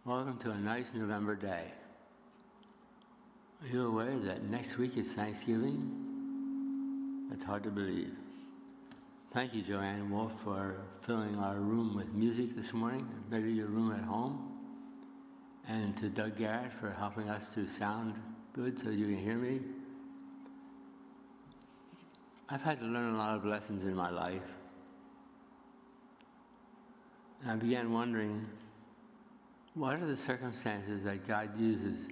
Welcome to a nice November day. Are you aware that next week is Thanksgiving? That's hard to believe. Thank you, Joanne Wolf, for filling our room with music this morning, maybe your room at home. And to Doug Garrett for helping us to sound good so you can hear me. I've had to learn a lot of lessons in my life. And I began wondering, what are the circumstances that God uses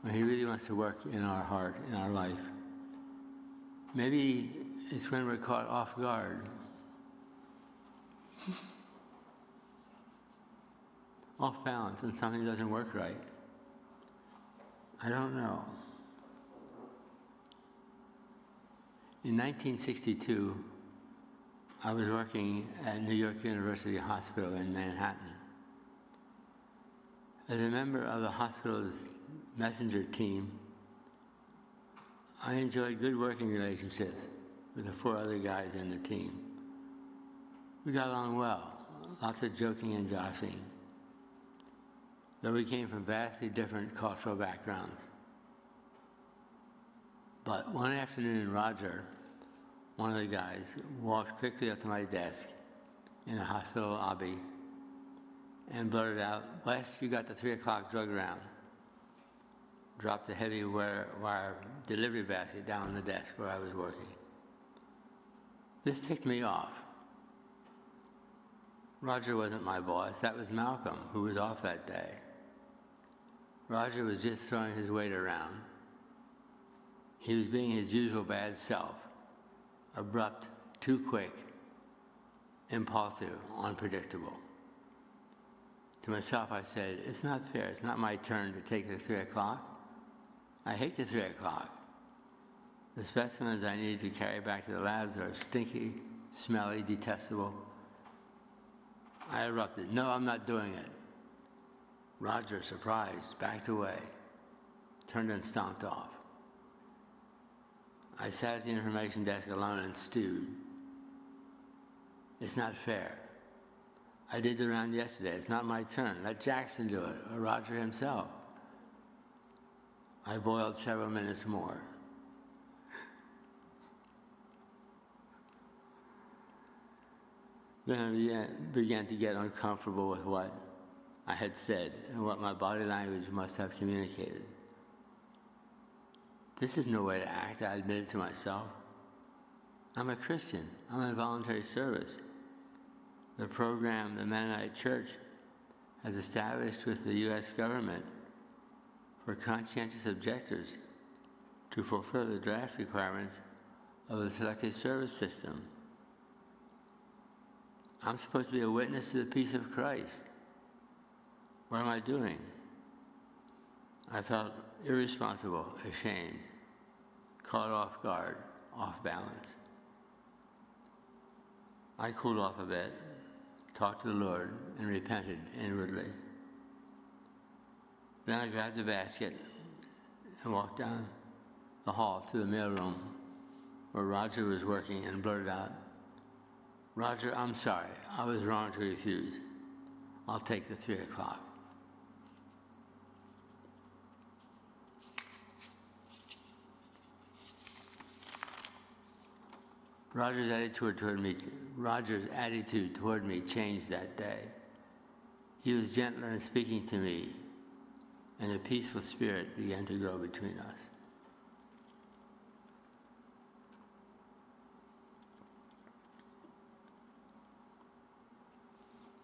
when He really wants to work in our heart, in our life? Maybe it's when we're caught off guard. Off balance and something doesn't work right. I don't know. In 1962, I was working at New York University Hospital in Manhattan. As a member of the hospital's messenger team, I enjoyed good working relationships with the 4 other guys in the team. We got along well, lots of joking and joshing, though we came from vastly different cultural backgrounds. But one afternoon, Roger, one of the guys, walked quickly up to my desk in the hospital lobby and blurted out, "Wes, you got the 3 o'clock drug round." Dropped the heavy wire delivery basket down on the desk where I was working. This ticked me off. Roger wasn't my boss. That was Malcolm, who was off that day. Roger was just throwing his weight around. He was being his usual bad self, abrupt, too quick, impulsive, unpredictable. To myself, I said, "It's not fair. It's not my turn to take the 3 o'clock. I hate the 3 o'clock. The specimens I need to carry back to the labs are stinky, smelly, detestable." I erupted, "No, I'm not doing it." Roger, surprised, backed away, turned and stomped off. I sat at the information desk alone and stewed. It's not fair. I did the round yesterday. It's not my turn. Let Jackson do it, or Roger himself. I boiled several minutes more. Then I began to get uncomfortable with what I had said and what my body language must have communicated. This is no way to act, I admitted to myself. I'm a Christian. I'm in voluntary service. The program the Mennonite Church has established with the U.S. government for conscientious objectors to fulfill the draft requirements of the Selective Service System. I'm supposed to be a witness to the peace of Christ. What am I doing? I felt irresponsible, ashamed, caught off guard, off balance. I cooled off a bit, talked to the Lord, and repented inwardly. Then I grabbed the basket and walked down the hall to the mailroom where Roger was working and blurted out, "Roger, I'm sorry. I was wrong to refuse. I'll take the 3 o'clock. Roger's attitude toward me changed that day. He was gentler in speaking to me, and a peaceful spirit began to grow between us.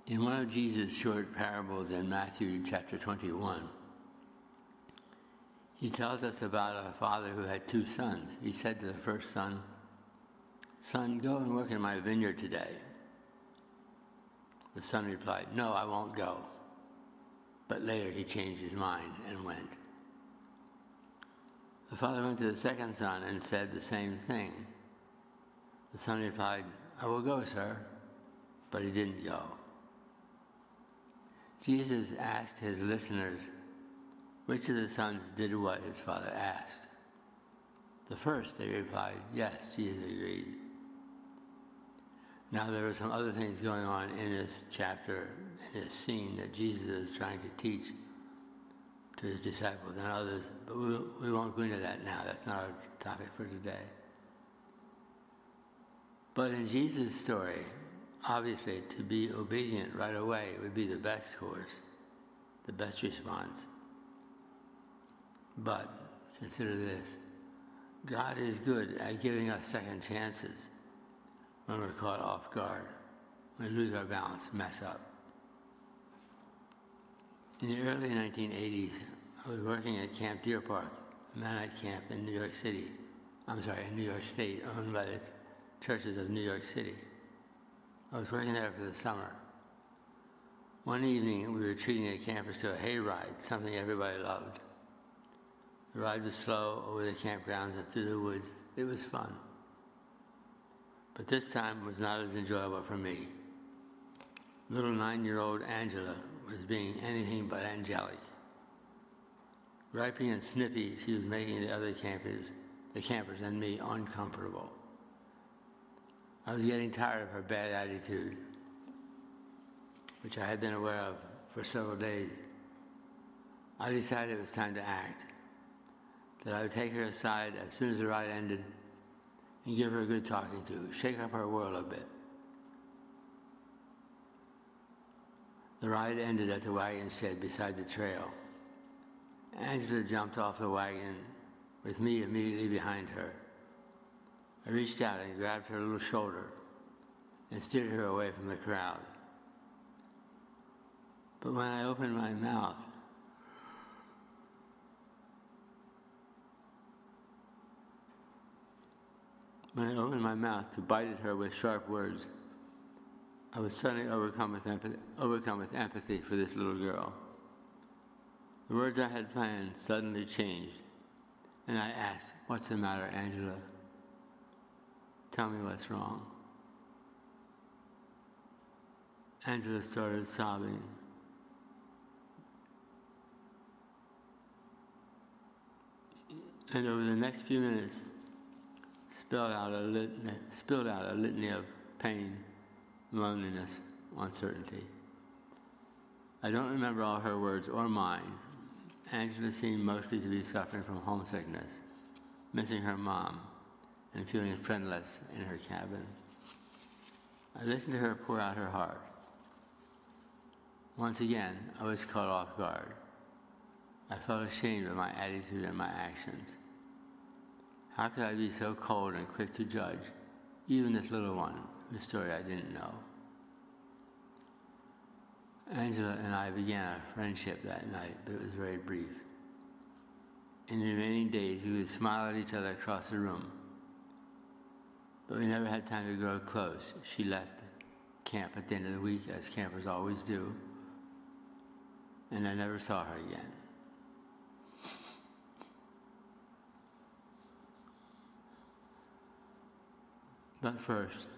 In one of Jesus' short parables in Matthew chapter 21, he tells us about a father who had 2 sons. He said to the first son, "Son, go and work in my vineyard today." The son replied, "No, I won't go." But later he changed his mind and went. The father went to the second son and said the same thing. The son replied, "I will go, sir." But he didn't go. Jesus asked his listeners which of the sons did what his father asked. The first, they replied. Yes, Jesus agreed. Now there are some other things going on in this chapter, in this scene that Jesus is trying to teach to his disciples and others, but we won't go into that now. That's not our topic for today. But in Jesus' story, obviously, to be obedient right away would be the best course, the best response. But consider this. God is good at giving us second chances when we're caught off guard, when we lose our balance, mess up. In the early 1980s, I was working at Camp Deer Park, a Mennonite camp in New York State, owned by the churches of New York City. I was working there for the summer. One evening, we were treating the campers to a hayride, something everybody loved. The ride was slow over the campgrounds and through the woods. It was fun. But this time was not as enjoyable for me. Little 9-year-old Angela was being anything but angelic. Gripey and snippy, she was making the campers and me uncomfortable. I was getting tired of her bad attitude, which I had been aware of for several days. I decided it was time to act, that I would take her aside as soon as the ride ended and give her a good talking to, shake up her world a bit. The ride ended at the wagon shed beside the trail. Angela jumped off the wagon with me immediately behind her. I reached out and grabbed her little shoulder and steered her away from the crowd. But when I opened my mouth, to bite at her with sharp words, I was suddenly overcome with empathy for this little girl. The words I had planned suddenly changed, and I asked, "What's the matter, Angela? Tell me what's wrong." Angela started sobbing. And over the next few minutes, spilled out a litany of pain, loneliness, uncertainty. I don't remember all her words or mine. Angela seemed mostly to be suffering from homesickness, missing her mom, and feeling friendless in her cabin. I listened to her pour out her heart. Once again, I was caught off guard. I felt ashamed of my attitude and my actions. How could I be so cold and quick to judge, even this little one, whose story I didn't know? Angela and I began our friendship that night, but it was very brief. In the remaining days, we would smile at each other across the room, but we never had time to grow close. She left camp at the end of the week, as campers always do, and I never saw her again. But first,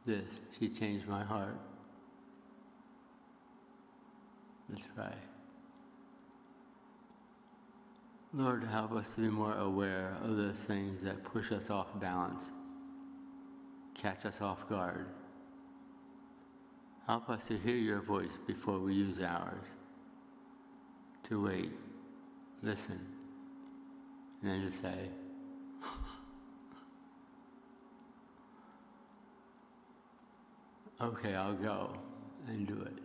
she changed my heart. Let's pray. Lord, help us to be more aware of those things that push us off balance, catch us off guard. Help us to hear your voice before we use ours, to wait, listen, and then to say, "Okay, I'll go and do it."